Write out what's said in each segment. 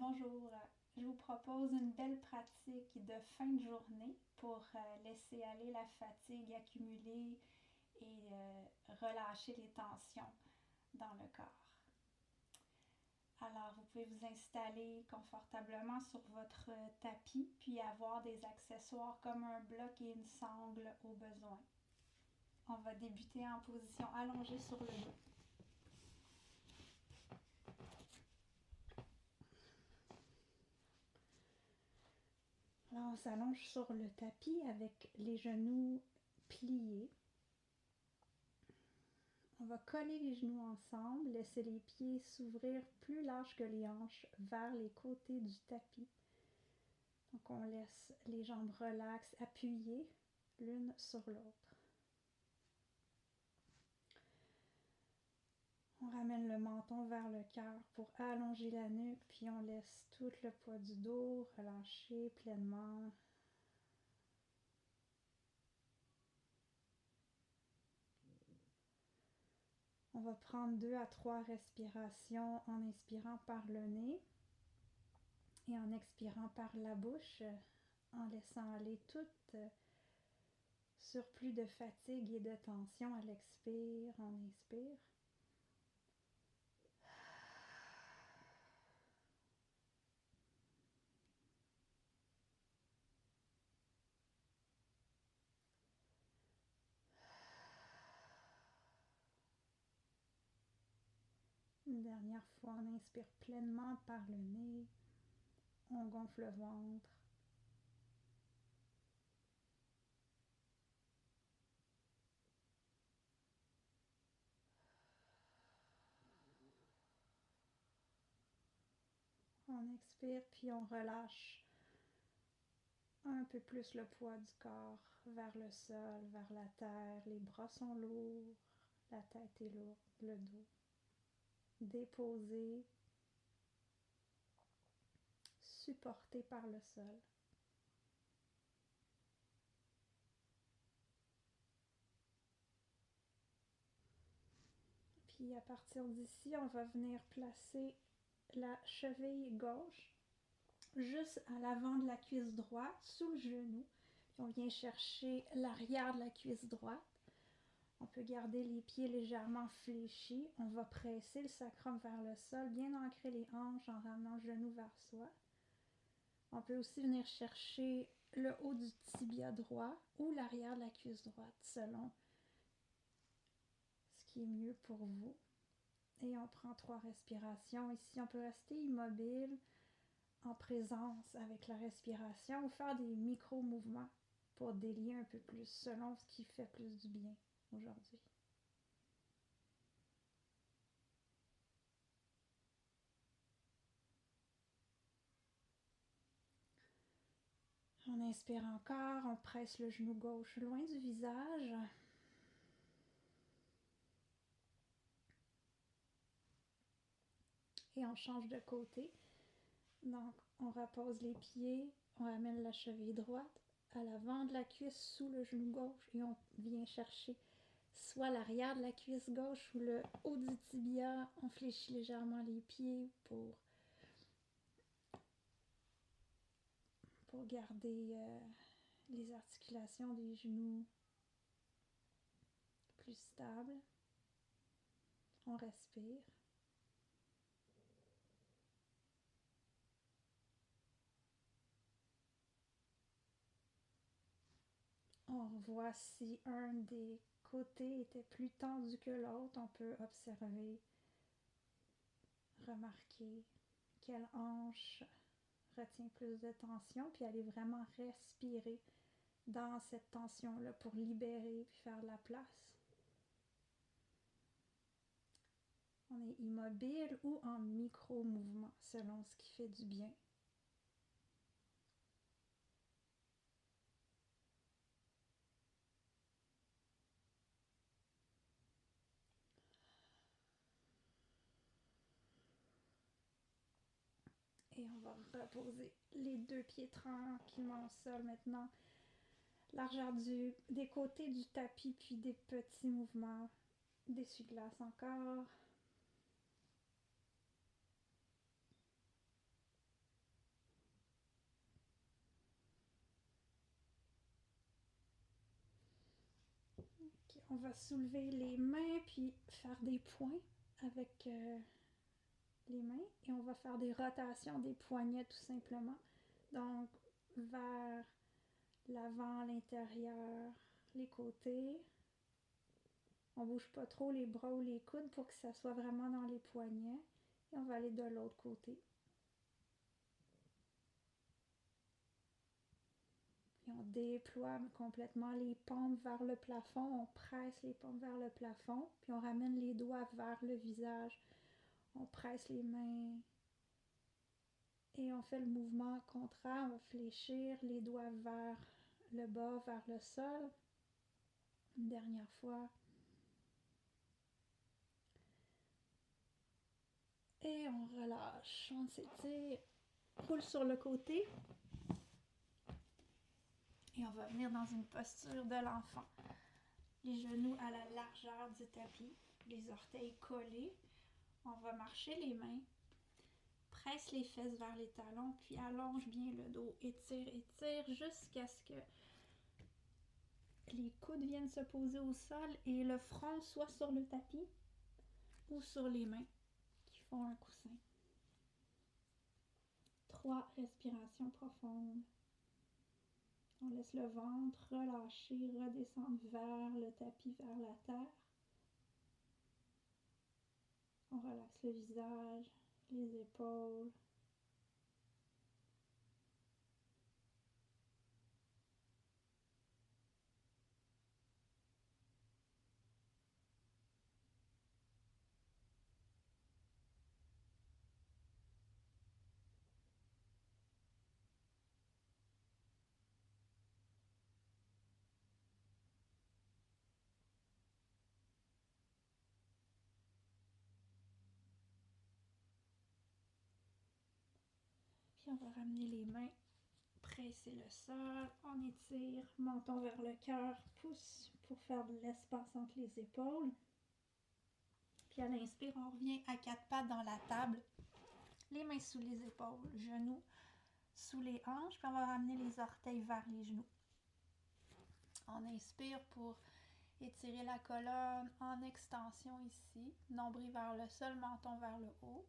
Bonjour, je vous propose une belle pratique de fin de journée pour laisser aller la fatigue accumulée et relâcher les tensions dans le corps. Alors, vous pouvez vous installer confortablement sur votre tapis, puis avoir des accessoires comme un bloc et une sangle au besoin. On va débuter en position allongée sur le dos. Alors, on s'allonge sur le tapis avec les genoux pliés. On va coller les genoux ensemble, laisser les pieds s'ouvrir plus large que les hanches vers les côtés du tapis. Donc on laisse les jambes relaxes, appuyées l'une sur l'autre. On ramène le menton vers le cœur pour allonger la nuque, puis on laisse tout le poids du dos relâcher pleinement. On va prendre 2 à 3 respirations en inspirant par le nez et en expirant par la bouche, en laissant aller tout surplus de fatigue et de tension à l'expire. On inspire. Une dernière fois, on inspire pleinement par le nez. On gonfle le ventre. On expire, puis on relâche un peu plus le poids du corps vers le sol, vers la terre. Les bras sont lourds, la tête est lourde, le dos déposé, supporté par le sol. Puis à partir d'ici, on va venir placer la cheville gauche juste à l'avant de la cuisse droite, sous le genou. Puis on vient chercher l'arrière de la cuisse droite. On peut garder les pieds légèrement fléchis. On va presser le sacrum vers le sol, bien ancrer les hanches en ramenant le genou vers soi. On peut aussi venir chercher le haut du tibia droit ou l'arrière de la cuisse droite, selon ce qui est mieux pour vous. Et on prend 3 respirations. Ici, on peut rester immobile en présence avec la respiration ou faire des micro-mouvements pour délier un peu plus selon ce qui fait plus du bien aujourd'hui. On inspire encore, on presse le genou gauche loin du visage. Et on change de côté. Donc, on repose les pieds, on ramène la cheville droite à l'avant de la cuisse sous le genou gauche et on vient chercher soit l'arrière de la cuisse gauche ou le haut du tibia. On fléchit légèrement les pieds pour garder les articulations des genoux plus stables. On respire. On voit si un des côtés était plus tendu que l'autre. On peut observer, remarquer quelle hanche retient plus de tension, puis aller vraiment respirer dans cette tension-là pour libérer puis faire de la place. On est immobile ou en micro-mouvement selon ce qui fait du bien. Et on va reposer les 2 pieds tranquillement au sol maintenant. Largeur des côtés du tapis, puis des petits mouvements d'essuie-glace encore. on va soulever les mains puis faire des points avec les mains et on va faire des rotations des poignets tout simplement. Donc vers l'avant, l'intérieur, les côtés. On bouge pas trop les bras ou les coudes pour que ça soit vraiment dans les poignets. Et on va aller de l'autre côté. Puis on déploie complètement les paumes vers le plafond. On presse les paumes vers le plafond. Puis on ramène les doigts vers le visage. On presse les mains. Et on fait le mouvement contraire. On va fléchir les doigts vers le bas, vers le sol. Une dernière fois. Et on relâche, on s'étire, roule sur le côté. Et on va venir dans une posture de l'enfant. Les genoux à la largeur du tapis, les orteils collés. On va marcher les mains, presse les fesses vers les talons, puis allonge bien le dos. Étire jusqu'à ce que les coudes viennent se poser au sol et le front soit sur le tapis ou sur les mains qui font un coussin. 3 respirations profondes. On laisse le ventre relâcher, redescendre vers le tapis, vers la terre. On relaxe le visage, les épaules. Puis on va ramener les mains, presser le sol, on étire, menton vers le cœur, pouce pour faire de l'espace entre les épaules. Puis à l'inspire, on revient à 4 pattes dans la table, les mains sous les épaules, genoux sous les hanches, puis on va ramener les orteils vers les genoux. On inspire pour étirer la colonne en extension ici, nombril vers le sol, menton vers le haut.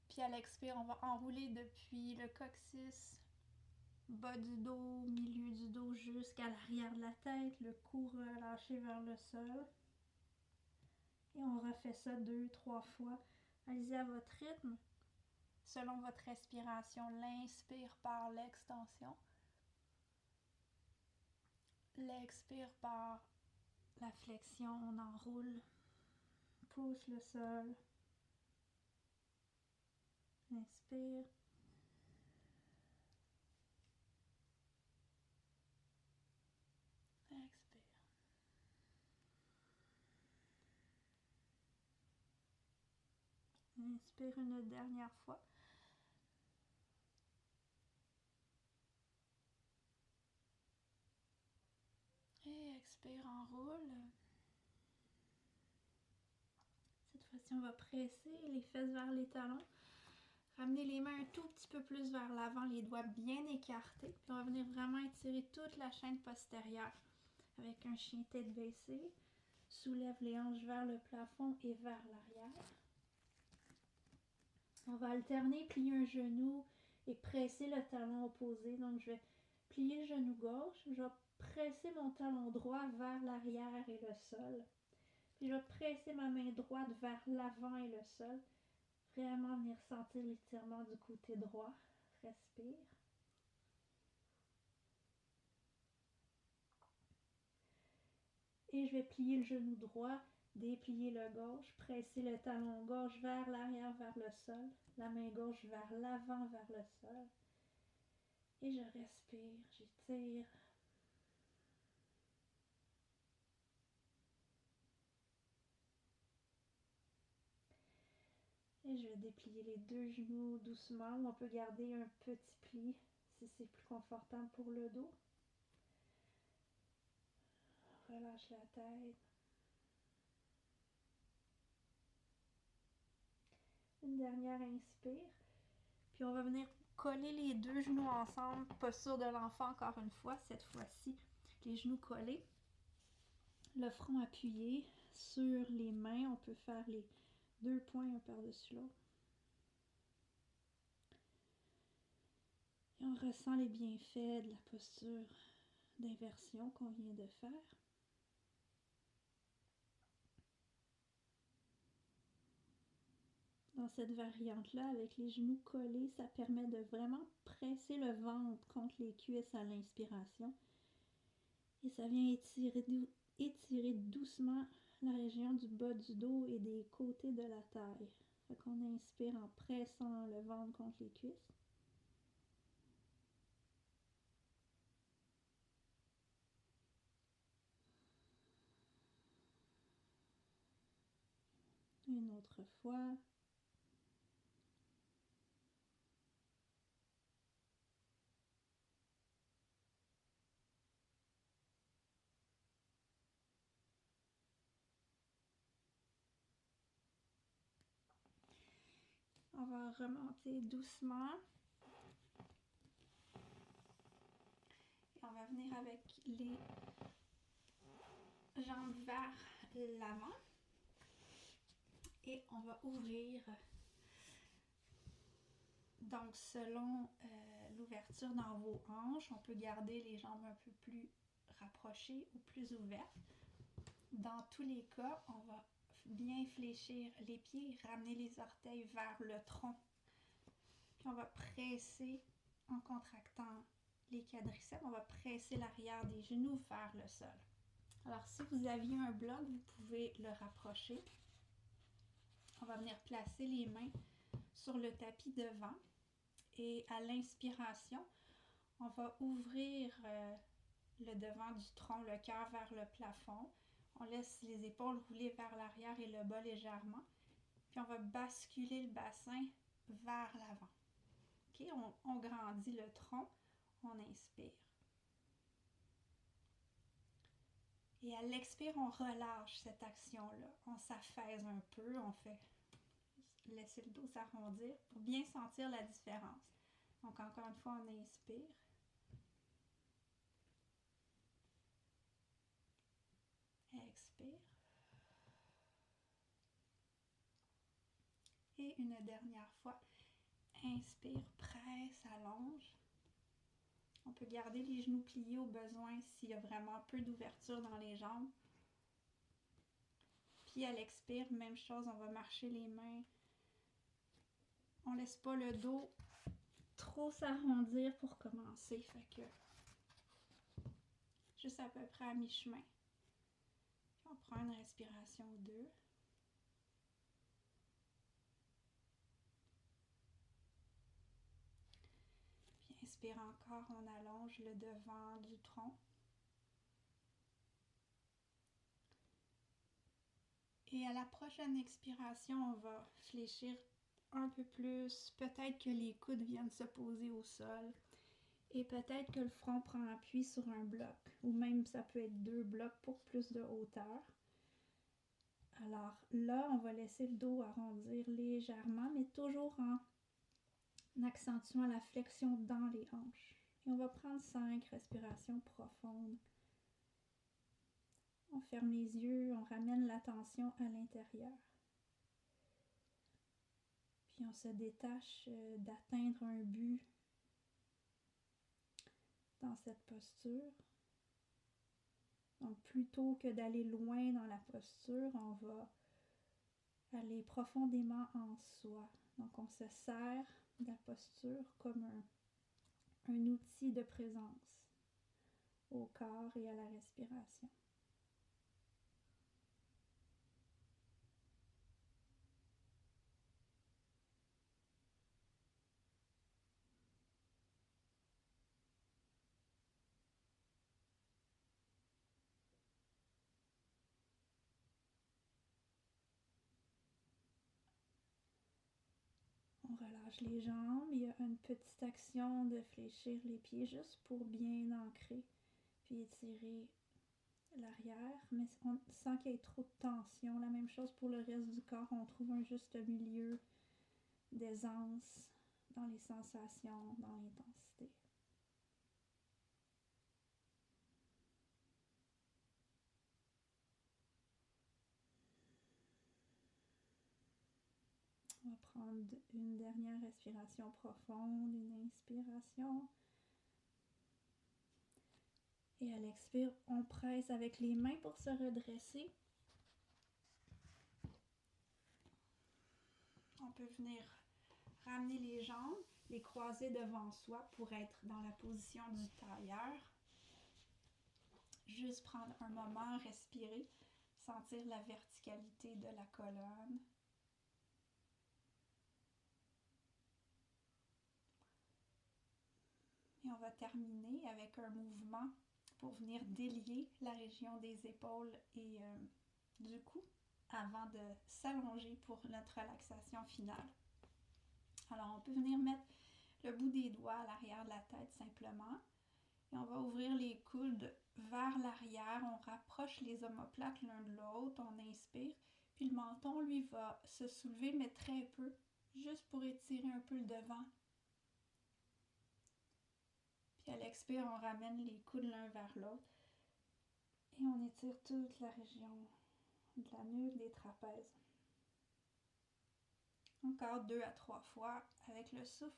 Puis à l'expire, on va enrouler depuis le coccyx, bas du dos, milieu du dos jusqu'à l'arrière de la tête, le cou relâché vers le sol. Et on refait ça 2-3 fois. Allez-y à votre rythme, selon votre respiration. L'inspire par l'extension. L'expire par la flexion, on enroule, pousse le sol. Inspire. Expire. Inspire une dernière fois. Et expire, enroule. Cette fois-ci, on va presser les fesses vers les talons. Ramener les mains un tout petit peu plus vers l'avant, les doigts bien écartés. Puis on va venir vraiment étirer toute la chaîne postérieure avec un chien tête baissée. Soulève les hanches vers le plafond et vers l'arrière. On va alterner, plier un genou et presser le talon opposé. Donc je vais plier le genou gauche. Je vais presser mon talon droit vers l'arrière et le sol. Puis je vais presser ma main droite vers l'avant et le sol. Vraiment venir sentir l'étirement du côté droit. Respire. Et je vais plier le genou droit, déplier le gauche, presser le talon gauche vers l'arrière, vers le sol. La main gauche vers l'avant, vers le sol. Et je respire, j'étire. Et je vais déplier les deux genoux doucement. On peut garder un petit pli si c'est plus confortable pour le dos. Relâche la tête. Une dernière inspire. Puis on va venir coller les deux genoux ensemble. Posture de l'enfant encore une fois. Cette fois-ci, les genoux collés. le front appuyé sur les mains. On peut faire les deux poings un par-dessus l'autre. Et on ressent les bienfaits de la posture d'inversion qu'on vient de faire. Dans cette variante-là, avec les genoux collés, ça permet de vraiment presser le ventre contre les cuisses à l'inspiration. Et ça vient étirer doucement la région du bas du dos et des côtés de la taille. Fait qu'on inspire en pressant le ventre contre les cuisses. Une autre fois. On va remonter doucement. Et on va venir avec les jambes vers l'avant. Et on va ouvrir, donc selon l'ouverture dans vos hanches, on peut garder les jambes un peu plus rapprochées ou plus ouvertes. Dans tous les cas, on va bien fléchir les pieds, ramener les orteils vers le tronc. Puis on va presser en contractant les quadriceps, on va presser l'arrière des genoux vers le sol. Alors si vous aviez un bloc, vous pouvez le rapprocher. On va venir placer les mains sur le tapis devant et à l'inspiration, on va ouvrir le devant du tronc, le cœur vers le plafond. On laisse les épaules rouler vers l'arrière et le bas légèrement. Puis on va basculer le bassin vers l'avant. Okay? On grandit le tronc, on inspire. Et à l'expire, on relâche cette action-là. On s'affaisse un peu, on fait laisser le dos s'arrondir pour bien sentir la différence. Donc encore une fois, on inspire. Expire. Et une dernière fois, inspire, presse, allonge. On peut garder les genoux pliés au besoin s'il y a vraiment peu d'ouverture dans les jambes. Puis à l'expire, même chose, on va marcher les mains. On ne laisse pas le dos trop s'arrondir pour commencer. Fait que juste à peu près à mi-chemin. Puis on prend une respiration ou deux. Puis inspire encore, on allonge le devant du tronc. Et à la prochaine expiration, on va fléchir un peu plus. Peut-être que les coudes viennent se poser au sol. Et peut-être que le front prend appui sur un bloc. Ou même ça peut être deux blocs pour plus de hauteur. Alors là, on va laisser le dos arrondir légèrement, mais toujours en accentuant la flexion dans les hanches. Et on va prendre 5 respirations profondes. On ferme les yeux, on ramène l'attention à l'intérieur. Puis on se détache d'atteindre un but dans cette posture. Donc plutôt que d'aller loin dans la posture, on va aller profondément en soi. Donc on se sert de la posture comme un outil de présence au corps et à la respiration. On relâche les jambes, il y a une petite action de fléchir les pieds juste pour bien ancrer, puis étirer l'arrière, mais sans qu'il y ait trop de tension. La même chose pour le reste du corps, on trouve un juste milieu d'aisance dans les sensations, dans l'intensité. prendre une dernière respiration profonde, une inspiration. Et à l'expire, on presse avec les mains pour se redresser. On peut venir ramener les jambes, les croiser devant soi pour être dans la position du tailleur. Juste prendre un moment, respirer, sentir la verticalité de la colonne. Et on va terminer avec un mouvement pour venir délier la région des épaules et du cou avant de s'allonger pour notre relaxation finale. Alors, on peut venir mettre le bout des doigts à l'arrière de la tête simplement. Et on va ouvrir les coudes vers l'arrière. On rapproche les omoplates l'un de l'autre. On inspire. Puis le menton, lui, va se soulever, mais très peu, juste pour étirer un peu le devant. Puis à l'expire, on ramène les coudes l'un vers l'autre. Et on étire toute la région de la nuque, des trapèzes. Encore 2 à 3 fois avec le souffle.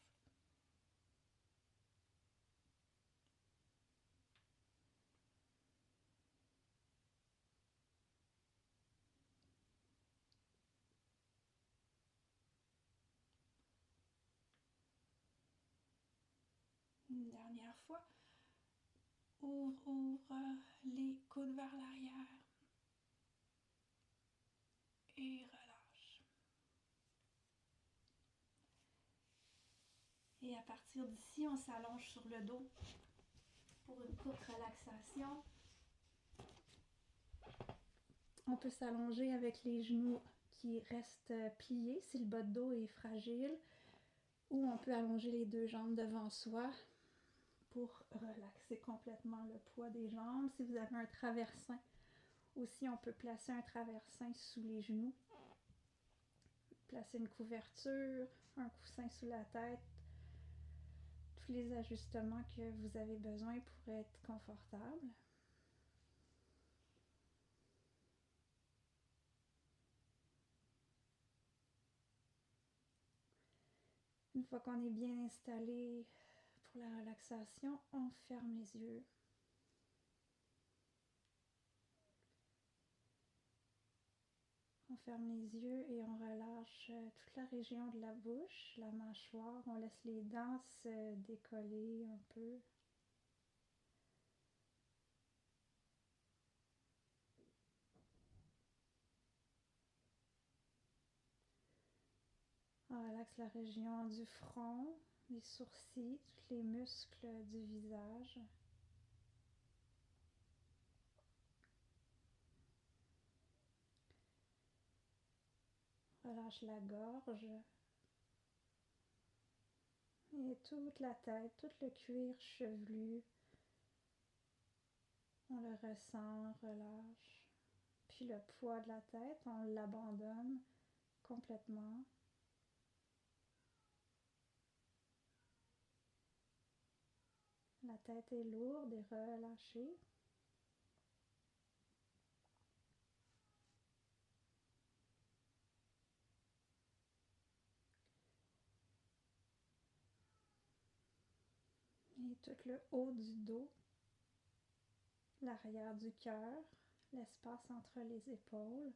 Une dernière fois. Ouvre les coudes vers l'arrière. Et relâche. Et à partir d'ici, on s'allonge sur le dos pour une courte relaxation. On peut s'allonger avec les genoux qui restent pliés si le bas de dos est fragile, ou on peut allonger les deux jambes devant soi pour relaxer complètement le poids des jambes. Si vous avez un traversin, aussi on peut placer un traversin sous les genoux, placer une couverture, un coussin sous la tête, tous les ajustements que vous avez besoin pour être confortable. Une fois qu'on est bien installé pour la relaxation, on ferme les yeux. On ferme les yeux et on relâche toute la région de la bouche, la mâchoire. On laisse les dents se décoller un peu. On relaxe la région du front, des sourcils, tous les muscles du visage. Relâche la gorge et toute la tête, tout le cuir chevelu. On le ressent, relâche. Puis le poids de la tête, on l'abandonne complètement. La tête est lourde et relâchée. Et tout le haut du dos, l'arrière du cœur, l'espace entre les épaules,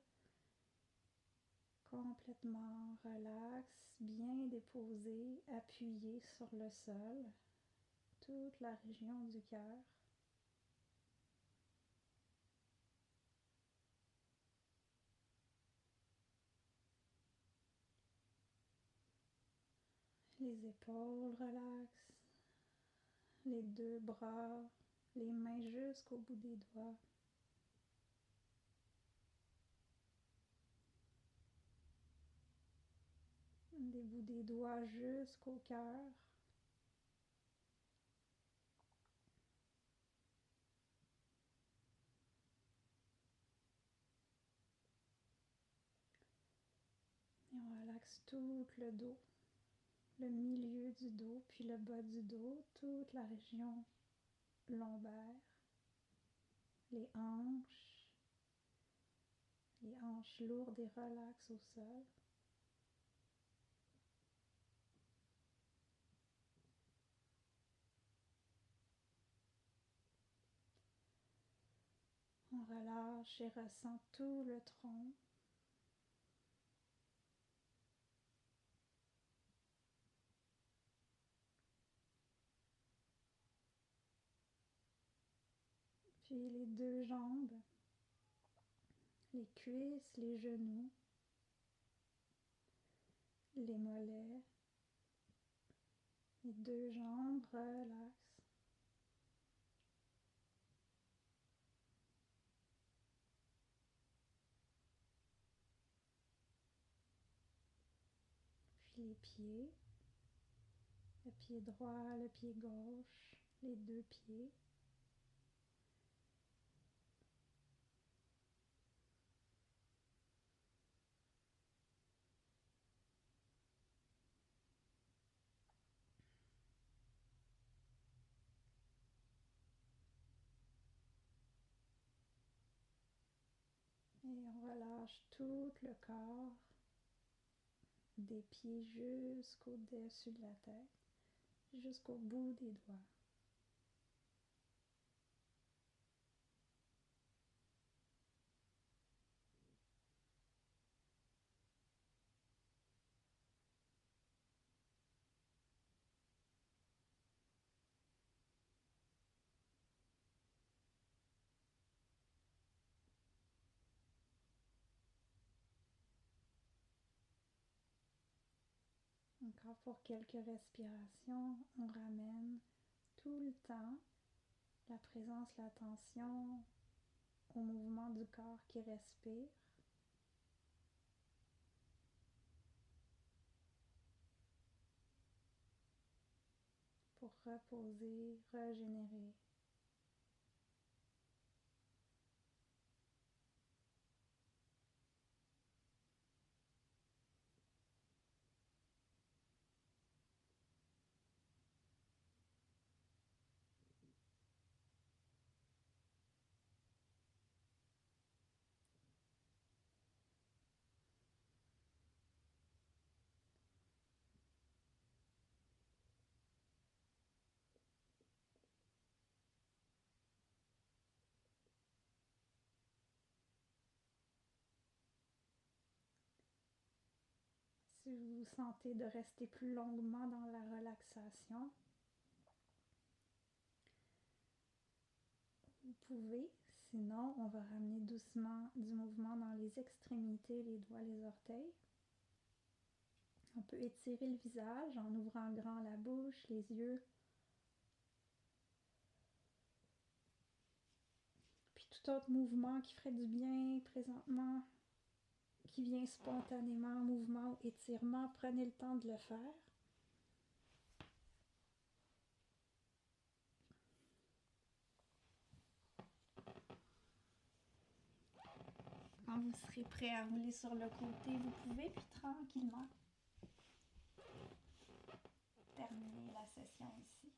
complètement relax, bien déposé, appuyé sur le sol, toute la région du cœur. Les épaules relaxent, les deux bras, les mains jusqu'au bout des doigts. Des bouts des doigts jusqu'au cœur. Et on relaxe tout le dos, le milieu du dos, puis le bas du dos, toute la région lombaire, les hanches lourdes et relaxes au sol. On relâche et ressent tout le tronc. Puis les deux jambes, les cuisses, les genoux, les mollets, les deux jambes relaxent. Puis les pieds, le pied droit, le pied gauche, les deux pieds. Et on relâche tout le corps, des pieds jusqu'au-dessus de la tête, jusqu'au bout des doigts. Encore pour quelques respirations, on ramène tout le temps la présence, l'attention au mouvement du corps qui respire pour reposer, régénérer. Si vous vous sentez de rester plus longuement dans la relaxation, vous pouvez. Sinon, on va ramener doucement du mouvement dans les extrémités, les doigts, les orteils. On peut étirer le visage en ouvrant grand la bouche, les yeux. Puis tout autre mouvement qui ferait du bien présentement, qui vient spontanément, mouvement ou étirement, prenez le temps de le faire. Quand vous serez prêt à rouler sur le côté, vous pouvez, puis tranquillement terminer la session ici.